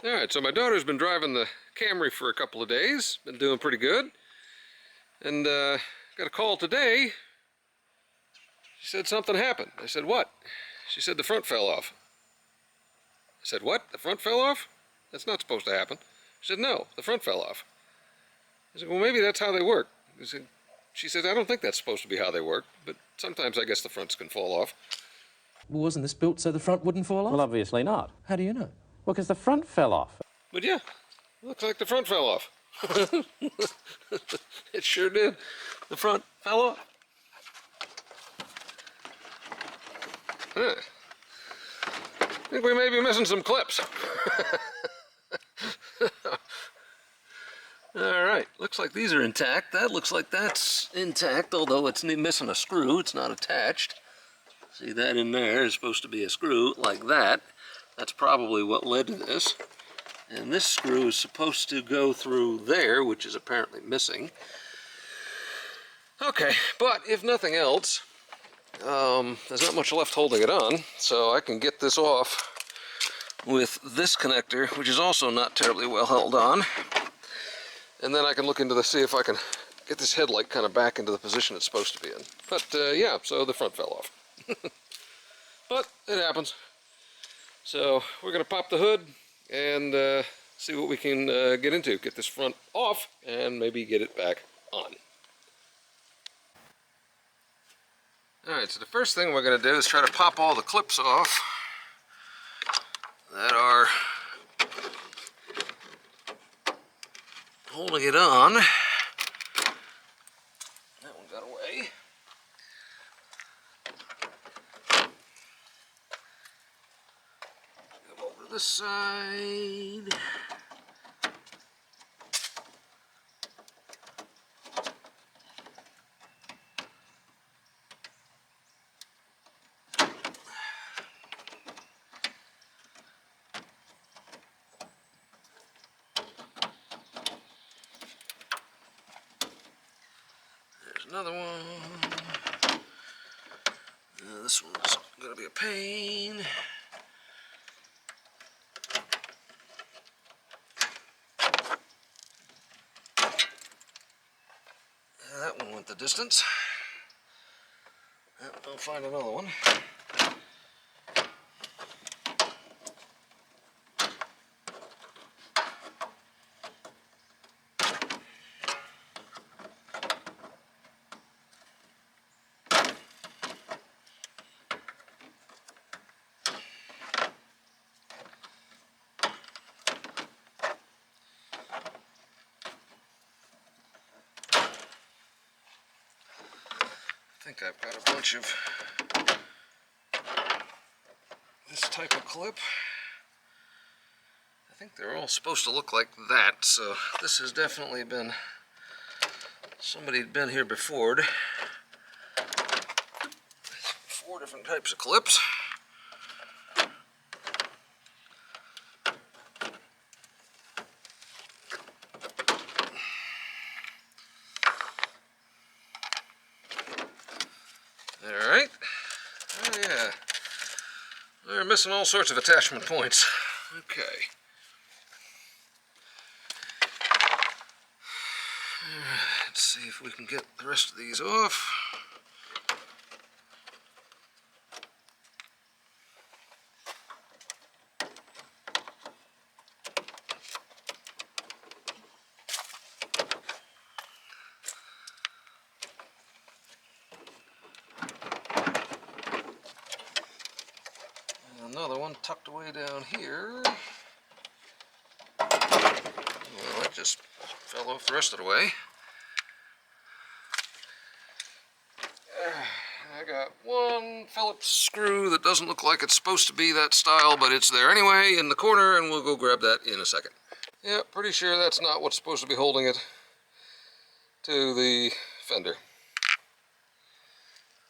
Alright, so my daughter's been driving the Camry for a couple of days, been doing pretty good. And got a call today. She said something happened. I said, what? She said the front fell off. I said, what? The front fell off? That's not supposed to happen. She said, no, the front fell off. I said, well, maybe that's how they work. She said, I don't think that's supposed to be how they work, but sometimes I guess the fronts can fall off. Well, wasn't this built so the front wouldn't fall off? Well, obviously not. How do you know? Well, because the front fell off. But yeah, looks like the front fell off. It sure did. The front fell off. Huh. I think we may be missing some clips. Alright, looks like these are intact. That looks like that's intact, although it's missing a screw. It's not attached. See, that in there is supposed to be a screw like that. That's probably what led to this. And this screw is supposed to go through there, which is apparently missing. Okay, but if nothing else, there's not much left holding it on, so I can get this off with this connector, which is also not terribly well held on. And then I can look into see if I can get this headlight kind of back into the position it's supposed to be in. But yeah, so the front fell off. But it happens. So we're going to pop the hood and see what we can get into. Get this front off and maybe get it back on. Alright, so the first thing we're going to do is try to pop all the clips off that are holding it on. That one got away. Go over to this side. Another one. This one's going to be a pain. That one went the distance. I'll find another one. I think I've got a bunch of this type of clip. I think they're all supposed to look like that, so this has definitely been, somebody had been here before. 4 different types of clips. Alright. Oh yeah. They're missing all sorts of attachment points. Okay. Let's see if we can get the rest of these off. Another one tucked away down here. Well, that just fell off the rest of the way. I got one Phillips screw that doesn't look like it's supposed to be that style, but it's there anyway in the corner, and we'll go grab that in a second. Yeah, pretty sure that's not what's supposed to be holding it to the fender.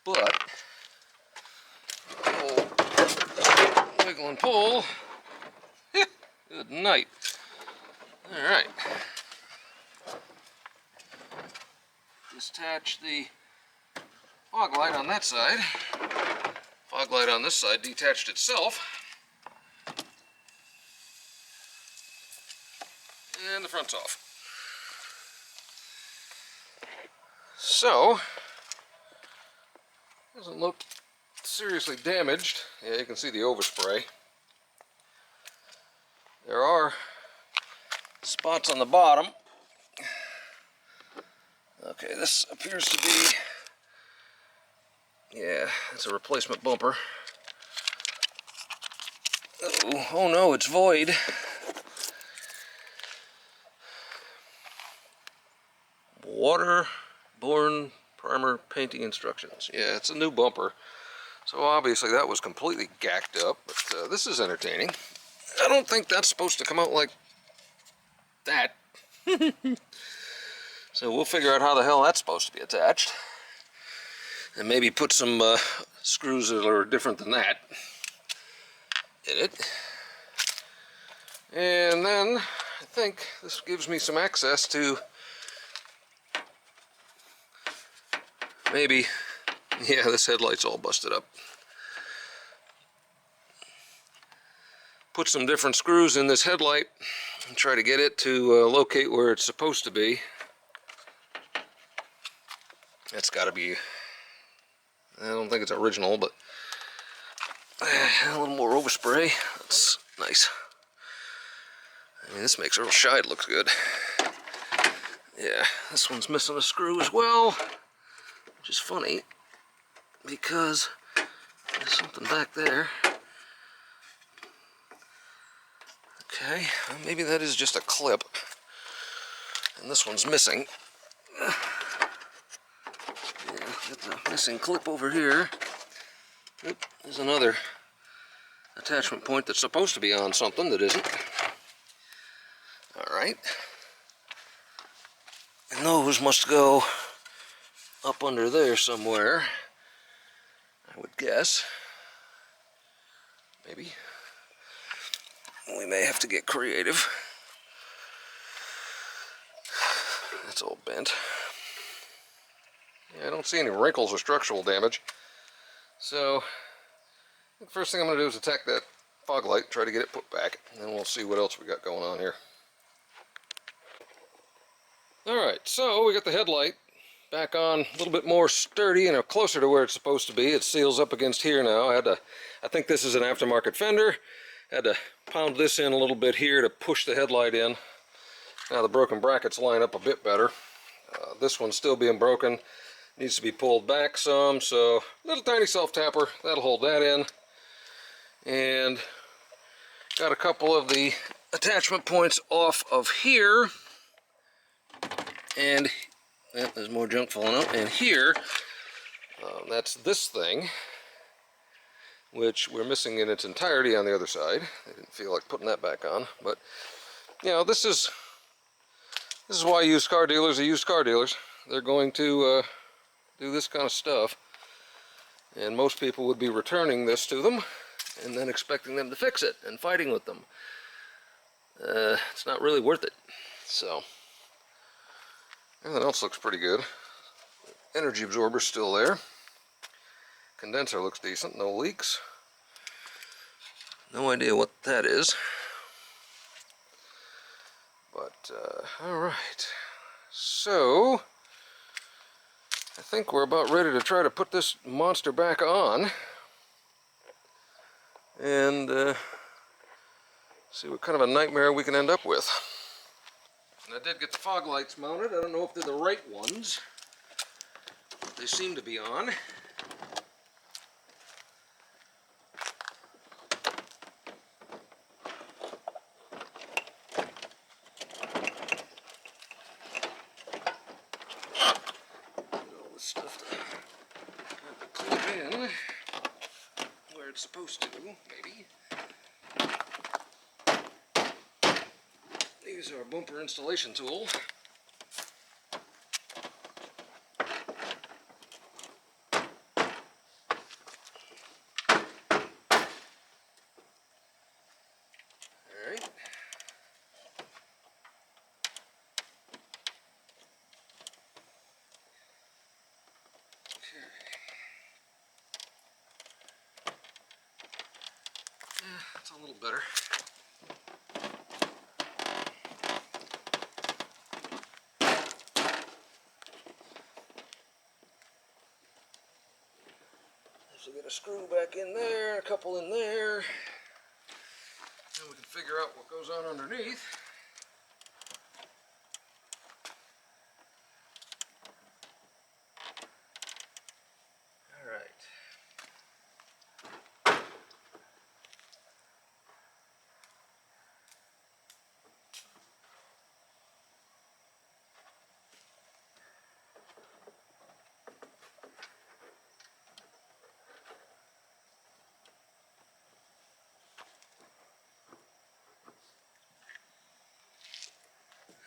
But wiggle and pull. Good night. Alright. Disattach the fog light on that side. Fog light on this side detached itself. And the front's off. So, doesn't look seriously damaged. Yeah, you can see the overspray. There are spots on the bottom. Okay, this appears to be, yeah, it's a replacement bumper. Oh no, it's void. Waterborne primer painting instructions. Yeah, it's a new bumper. So obviously that was completely gacked up, but this is entertaining. I don't think that's supposed to come out like that. So we'll figure out how the hell that's supposed to be attached. And maybe put some screws that are different than that in it. And then I think this gives me some access to maybe, yeah, this headlight's all busted up. Put some different screws in this headlight and try to get it to locate where it's supposed to be. That's got to be, I don't think it's original, but a little more overspray. That's nice. I mean, this makes it real shine. Looks good. Yeah, this one's missing a screw as well, which is funny because there's something back there. Okay, well, maybe that is just a clip, and this one's missing. Yeah, got the missing clip over here. Oop, there's another attachment point that's supposed to be on something that isn't. Alright. And those must go up under there somewhere, I would guess. Maybe. We may have to get creative. That's all bent. Yeah, I don't see any wrinkles or structural damage. So, the first thing I'm going to do is attack that fog light, try to get it put back, and then we'll see what else we got going on here. Alright, so we got the headlight back on a little bit more sturdy and closer to where it's supposed to be. It seals up against here now. I think this is an aftermarket fender. Had to pound this in a little bit here to push the headlight in. Now the broken brackets line up a bit better. This one's still being broken. Needs to be pulled back some, so little tiny self-tapper, that'll hold that in. And got a couple of the attachment points off of here. And there's more junk falling out. And here, that's this thing, which we're missing in its entirety on the other side. I didn't feel like putting that back on, but you know, this is why used car dealers are used car dealers. They're going to do this kind of stuff, and most people would be returning this to them and then expecting them to fix it and fighting with them. It's not really worth it. So everything else looks pretty good. Energy absorber's still there. Condenser looks decent, no leaks. No idea what that is. But, alright. So, I think we're about ready to try to put this monster back on. And, see what kind of a nightmare we can end up with. And I did get the fog lights mounted. I don't know if they're the right ones, but they seem to be on. Stuff to clip in where it's supposed to, maybe. Use our bumper installation tool. Alright. It's a little better. a screw back in there, a couple in there. Then we can figure out what goes on underneath. All right.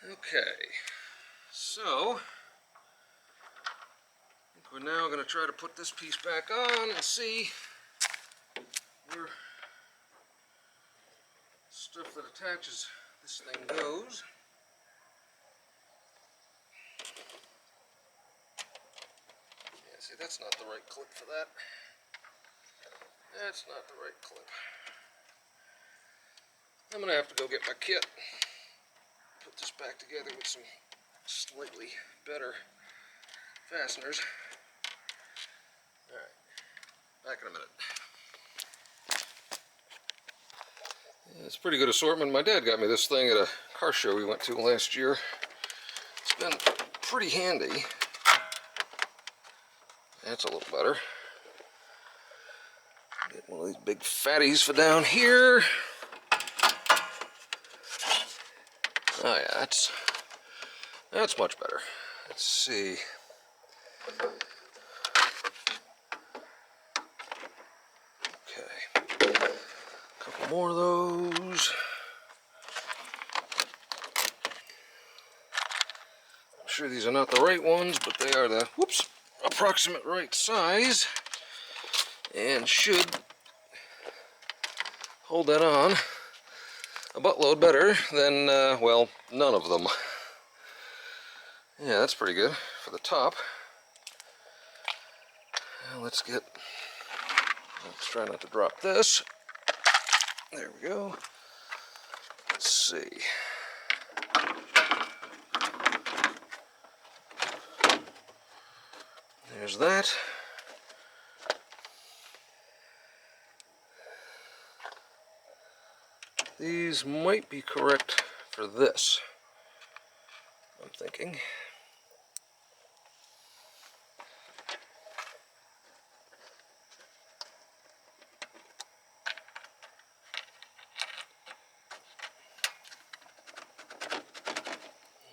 Okay, so I think we're now going to try to put this piece back on and see where stuff that attaches this thing goes. Yeah, see, that's not the right clip for that. That's not the right clip. I'm going to have to go get my kit, put this back together with some slightly better fasteners. Alright, back in a minute. Yeah, it's a pretty good assortment. My dad got me this thing at a car show we went to last year. It's been pretty handy. That's a little better. Get one of these big fatties for down here. Oh yeah, that's much better. Let's see. Okay, a couple more of those. I'm sure these are not the right ones, but they are the, whoops, approximate right size and should hold that on a buttload better than, well, none of them. Yeah, that's pretty good for the top. Now let's try not to drop this. There we go. Let's see. There's that. These might be correct for this, I'm thinking.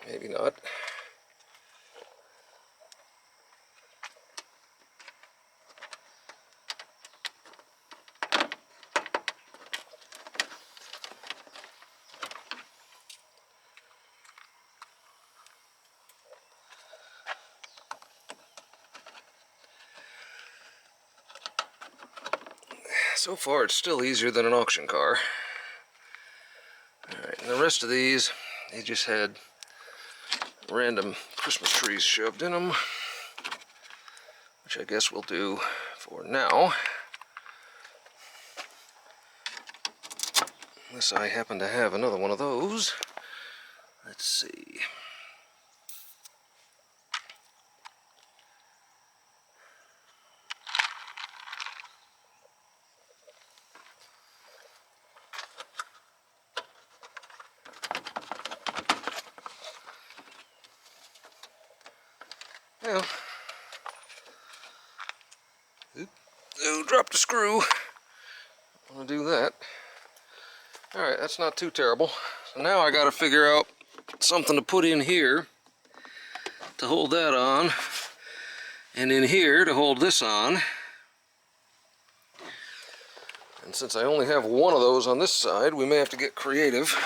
Maybe not. So far, it's still easier than an auction car. Alright, and the rest of these, they just had random Christmas trees shoved in them, which I guess we'll do for now. Unless I happen to have another one of those. Let's see. Well, drop the screw. I'm gonna do that. Alright, that's not too terrible. So now I gotta figure out something to put in here to hold that on, and in here to hold this on. And since I only have one of those on this side, we may have to get creative.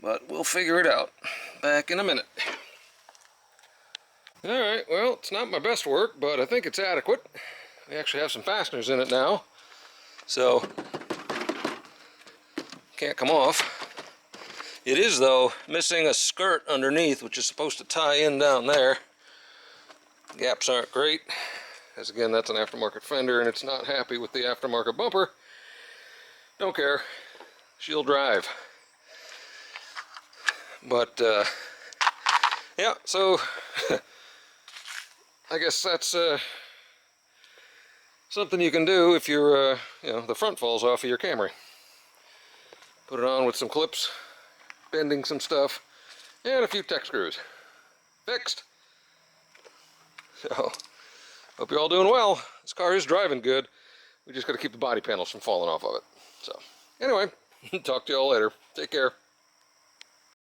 But we'll figure it out. Back in a minute. Alright, well, it's not my best work, but I think it's adequate. We actually have some fasteners in it now, so can't come off. It is, though, missing a skirt underneath, which is supposed to tie in down there. Gaps aren't great, as again, that's an aftermarket fender, and it's not happy with the aftermarket bumper. Don't care. She'll drive. But Yeah, so I guess that's something you can do if you're, you know, the front falls off of your Camry. Put it on with some clips, bending some stuff, and a few tech screws. Fixed. So, hope you're all doing well. This car is driving good. We just got to keep the body panels from falling off of it. So, anyway, talk to you all later. Take care.